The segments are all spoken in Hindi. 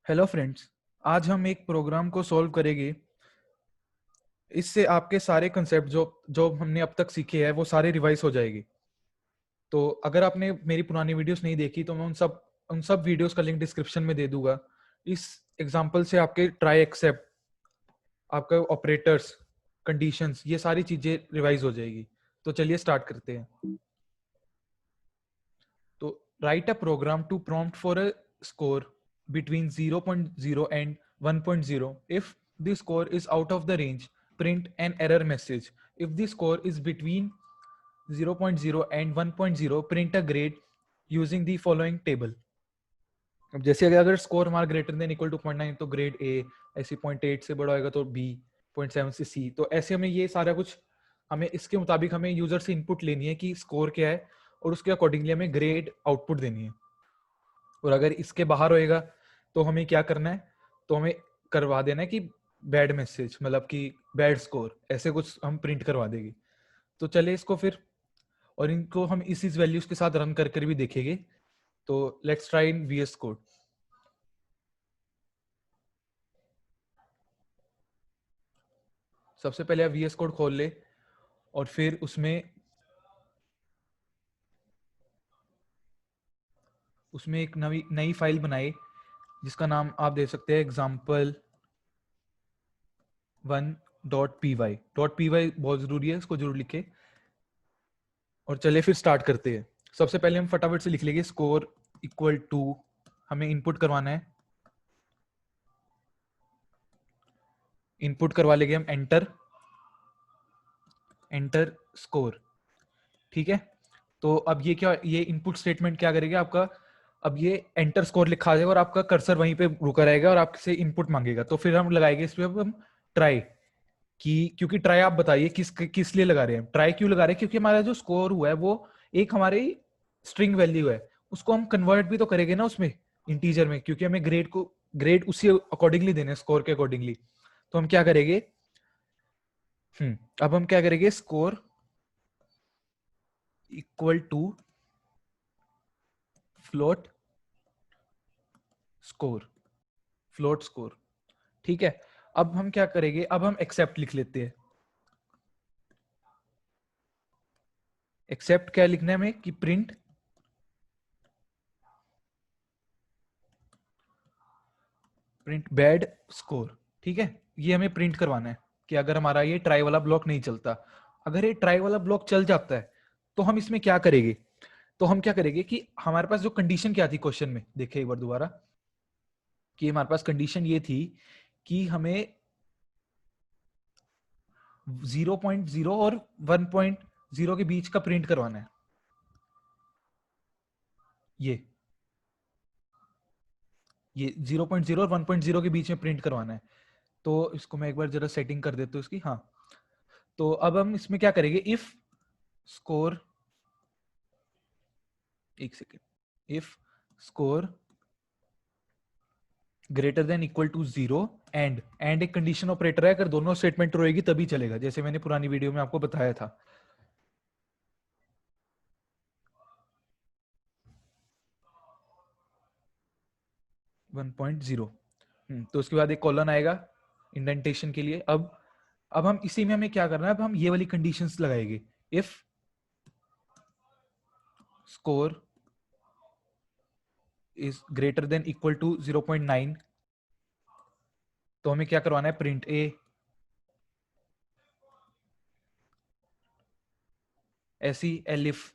Hello friends. आज हम एक प्रोग्राम को सॉल्व करेंगे। इससे आपके सारे कंसेप्ट जो जो हमने अब तक सीखे हैं वो सारे रिवाइज हो जाएंगे। तो अगर आपने मेरी पुरानी वीडियोस नहीं देखी तो मैं उन सब वीडियोस का लिंक डिस्क्रिप्शन में दे दूंगा। इस एग्जांपल से आपके ट्राई एक्सेप्ट, आपका ऑपरेटर्स, कंडीशंस, ये सारी चीजें रिवाइज हो जाएगी। तो चलिए स्टार्ट करते हैं। तो write a program to prompt for a score between 0.0 and 1.0. If the score is out of the range, print an error message. If the score is between 0.0 and 1.0, print a grade using the following table. अब जैसे अगर स्कोर हमारा ग्रेटर देन इक्वल टू 0.9 तो ग्रेड ए, ऐसे 0.8 से बड़ा होगा तो बी, 0.7 से सी। तो ऐसे हमें ये सारा कुछ, हमें इसके मुताबिक हमें यूजर से इनपुट लेनी है कि स्कोर क्या है और उसके अकॉर्डिंगली हमें ग्रेड आउटपुट देनी है। और अगर इसके बाहर होएगा तो हमें क्या करना है, तो हमें करवा देना है कि बैड मैसेज, मतलब कि बैड स्कोर, ऐसे कुछ हम प्रिंट करवा देंगे। तो चले इसको फिर, और इनको हम इस वैल्यूज के साथ रन कर भी देखेंगे। तो let's try in VS code. सबसे पहले आप वीएस कोड खोल ले और फिर उसमें उसमें एक नई फाइल बनाए जिसका नाम आप दे सकते हैं एग्जाम्पल 1.py। .py बहुत जरूरी है, इसको जरूर लिखे। और चले फिर स्टार्ट करते हैं। सबसे पहले हम फटाफट से लिख लेंगे स्कोर इक्वल टू, हमें इनपुट करवाना है, इनपुट करवा लेंगे हम एंटर स्कोर। ठीक है। तो अब ये क्या, ये इनपुट स्टेटमेंट क्या करेगा आपका, अब ये एंटर स्कोर लिखा जाएगा और आपका कर्सर वहीं पे रुका रहेगा और आपसे इनपुट मांगेगा। तो फिर हम लगाएंगे इस पे अब हम ट्राई की, क्योंकि ट्राई आप बताइए किस लिए लगा रहे हैं, ट्राई क्यों लगा रहे हैं? क्योंकि हमारा जो स्कोर हुआ है वो एक हमारी स्ट्रिंग वैल्यू है, उसको हम कन्वर्ट भी तो करेंगे ना उसमें, इंटीजर में, क्योंकि हमें ग्रेड उसी अकॉर्डिंगली देने, स्कोर के अकॉर्डिंगली। तो हम क्या करेंगे, अब हम क्या करेंगे, score equal to float score, float score. ठीक है। अब हम क्या करेंगे, अब हम एक्सेप्ट लिख लेते हैं। एक्सेप्ट क्या लिखना है हमें कि प्रिंट बैड स्कोर। ठीक है। ये हमें प्रिंट करवाना है कि अगर हमारा ये ट्राई वाला ब्लॉक नहीं चलता, अगर ये ट्राई वाला ब्लॉक चल जाता है तो हम इसमें क्या करेंगे, तो हम क्या करेंगे कि हमारे पास जो कंडीशन क्या थी क्वेश्चन में, देखे एक बार दोबारा, कि हमारे पास कंडीशन ये थी कि हमें 0.0 और 1.0 के बीच का प्रिंट करवाना है। ये 0.0 और 1.0 के बीच में प्रिंट करवाना है। तो इसको मैं एक बार जरा सेटिंग कर देता हूँ इसकी। हाँ, तो अब हम इसमें क्या करेंगे, इफ स्कोर, एक second, if score greater than equal to 0 and एक कंडीशन ऑपरेटर है, अगर दोनों स्टेटमेंट रहेगी तभी चलेगा, जैसे मैंने पुरानी वीडियो में आपको बताया था। 1.0, तो उसके बाद एक कॉलन आएगा इंडेंटेशन के लिए। अब हम इसी में हमें क्या करना है, अब हम ये वाली कंडीशंस लगाएंगे। If score is greater than equal to 0.9, तो हमें क्या करवाना है, प्रिंट ए, ऐसी elif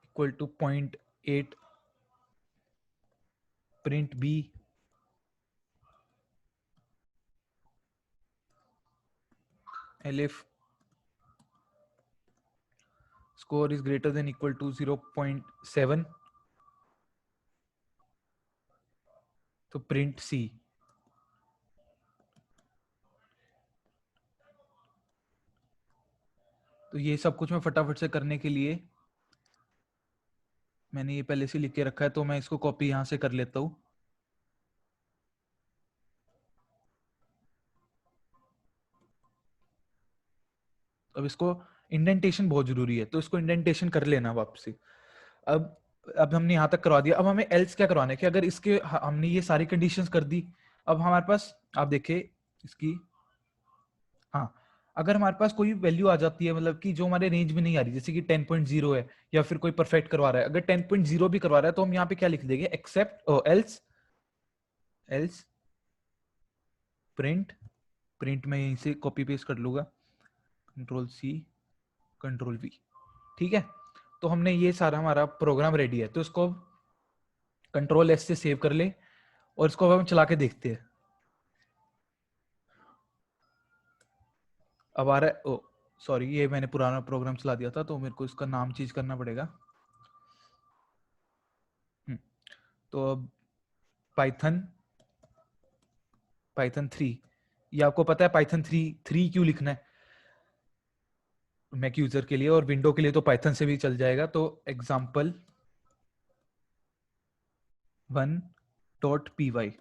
equal to 0.8, print B, elif score is greater than equal to 0.7, तो प्रिंट सी। तो ये सब कुछ मैं फटाफट से करने के लिए, मैंने ये पहले से लिख के रखा है, तो मैं इसको कॉपी यहां से कर लेता हूं। अब इसको इंडेंटेशन बहुत जरूरी है, तो इसको इंडेंटेशन कर लेना वापसी। अब हमने यहाँ तक करवा दिया, अब हमें एल्स क्या करवाना है कि अगर इसके हमने ये सारी कंडीशंस कर दी, अब हमारे पास आप देखिए इसकी, हाँ, अगर हमारे पास कोई वैल्यू आ जाती है मतलब कि जो हमारे रेंज में नहीं आ रही, जैसे कि 10.0 है या फिर कोई परफेक्ट करवा रहा है, अगर 10.0 भी करवा रहा है तो हम यहाँ पे क्या लिख देंगे, except else, else print, print में यहीं से कॉपी पेस्ट कर लूंगा, कंट्रोल सी कंट्रोल वी, ठीक है। तो हमने ये सारा हमारा प्रोग्राम रेडी है, तो इसको कंट्रोल एस से सेव कर ले और इसको अब हम चला के देखते हैं। अब आ रहा है, ओ सॉरी, ये मैंने पुराना प्रोग्राम चला दिया था तो मेरे को इसका नाम चेंज करना पड़ेगा। तो अब पाइथन, पाइथन 3, ये आपको पता है पाइथन 3 क्यों लिखना है मैक यूजर के लिए, और विंडो के लिए तो पाइथन से भी चल जाएगा। तो एग्जाम्पल 1.py,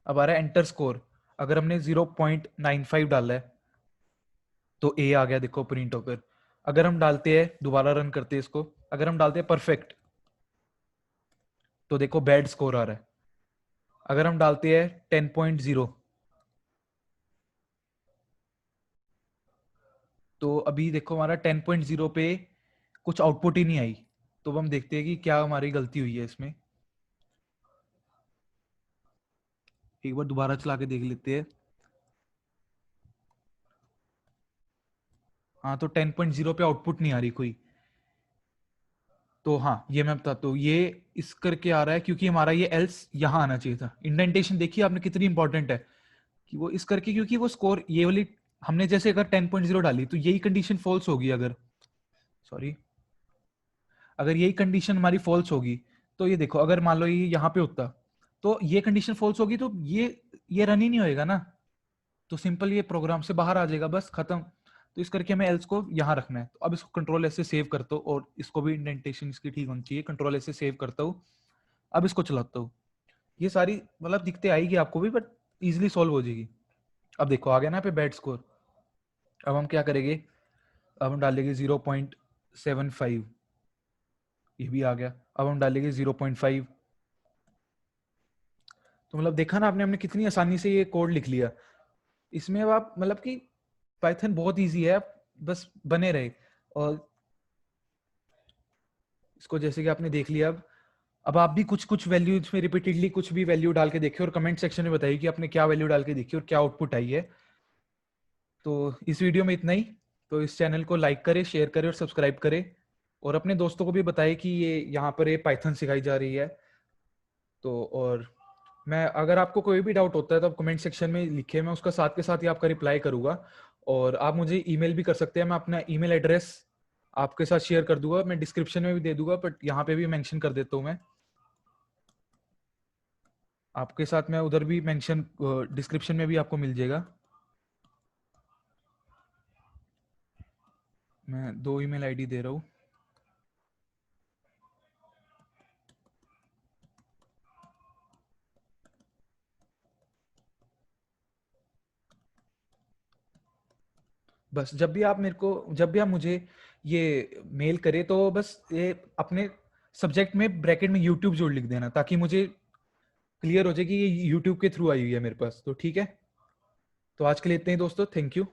अब आ रहा है एंटर स्कोर, अगर हमने 0.95 डाला है तो ए आ गया, देखो प्रिंट होकर। अगर हम डालते हैं, दोबारा रन करते हैं इसको, अगर हम डालते हैं परफेक्ट तो देखो बैड स्कोर आ रहा है। अगर हम डालते हैं 10.0 तो अभी देखो हमारा 10.0 पे कुछ आउटपुट ही नहीं आई। तो अब हम देखते हैं कि क्या हमारी गलती हुई है इसमें, एक बार दोबारा चला के देख लेते हैं। हाँ, तो 10.0 पे आउटपुट नहीं आ रही कोई। तो हाँ, ये मैं बताता हूँ, ये इस करके आ रहा है क्योंकि हमारा ये एल्स यहाँ आना चाहिए था। इंडेंटेशन देखिए आपने कितनी इंपॉर्टेंट है कि वो इस करके, क्योंकि वो स्कोर ये वाली हमने जैसे अगर 10.0 डाली तो यही कंडीशन फॉल्स होगी, अगर सॉरी, अगर यही कंडीशन हमारी फॉल्स होगी तो ये देखो, अगर मान लो ये यहाँ पे होता तो ये कंडीशन फॉल्स होगी तो ये रन ही नहीं होएगा ना, तो सिंपल ये प्रोग्राम से बाहर आ जाएगा, बस खत्म। तो इस करके हमें एल्स को यहाँ रखना है। तो अब इसको कंट्रोल ऐसे सेव करता हूँ और इसको भी इंडेंटेशन इसकी ठीक होनी चाहिए, कंट्रोल ऐसे सेव करता हूँ। अब इसको चलाता हूँ, ये सारी मतलब दिक्कतें आएगी आपको भी, बट इजिली सॉल्व हो जाएगी। अब देखो आ गया ना पे बैड स्कोर। अब हम क्या करेंगे, अब हम डालेंगे 0.75, ये भी आ गया। अब हम डालेंगे 0.5। तो मतलब देखा ना आपने, हमने कितनी आसानी से ये कोड लिख लिया। इसमें अब आप मतलब कि पाइथन बहुत इजी है, आप बस बने रहे। और इसको जैसे कि आपने देख लिया, अब आप भी कुछ कुछ वैल्यू इसमें रिपीटेडली कुछ भी वैल्यू डाल के देखिए और कमेंट सेक्शन में बताइए कि आपने क्या वैल्यू डाल के देखी और क्या आउटपुट आई है। तो इस वीडियो में इतना ही। तो इस चैनल को लाइक करें, शेयर करें और सब्सक्राइब करें, और अपने दोस्तों को भी बताएं कि ये यहाँ पर ये पाइथन सिखाई जा रही है। तो और मैं, अगर आपको कोई भी डाउट होता है तो आप कमेंट सेक्शन में लिखिए, मैं उसका साथ के साथ ही आपका रिप्लाई करूंगा। और आप मुझे ईमेल भी कर सकते हैं, मैं अपना ईमेल एड्रेस आपके साथ शेयर कर दूंगा, मैं डिस्क्रिप्शन में भी दे दूंगा, बट यहाँ पे भी मेंशन कर देता हूँ मैं आपके साथ, मैं उधर भी मेंशन डिस्क्रिप्शन में भी आपको मिल जाएगा। मैं 2 ईमेल आईडी दे रहा हूँ। बस जब भी आप मेरे को, जब भी आप मुझे ये मेल करें तो बस ये अपने सब्जेक्ट में ब्रैकेट में यूट्यूब जोड़ लिख देना, ताकि मुझे क्लियर हो जाए कि ये यूट्यूब के थ्रू आई हुई है मेरे पास। तो ठीक है, तो आज के लिए इतने ही दोस्तों, थैंक यू।